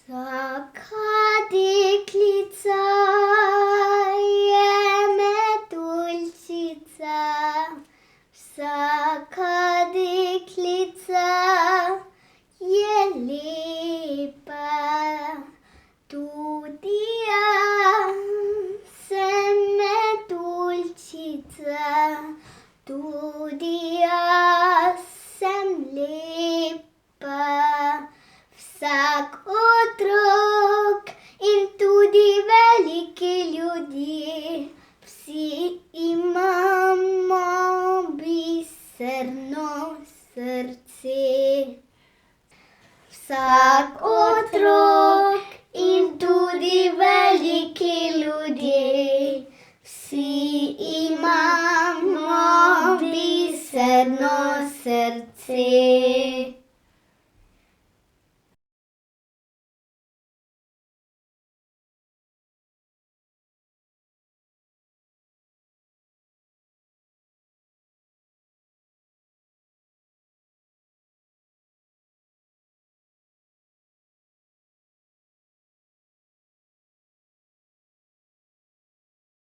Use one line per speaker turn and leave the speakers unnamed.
Vsaka deklica je metuljčica, vsaka deklica je lepa. Tudi jaz sem metuljčica, tudi jaz sem lepa. Vsak otrok in tudi veliki ljudje, vsi imamo biserno srce. Vsak otrok in tudi veliki ljudje, vsi imamo biserno srce.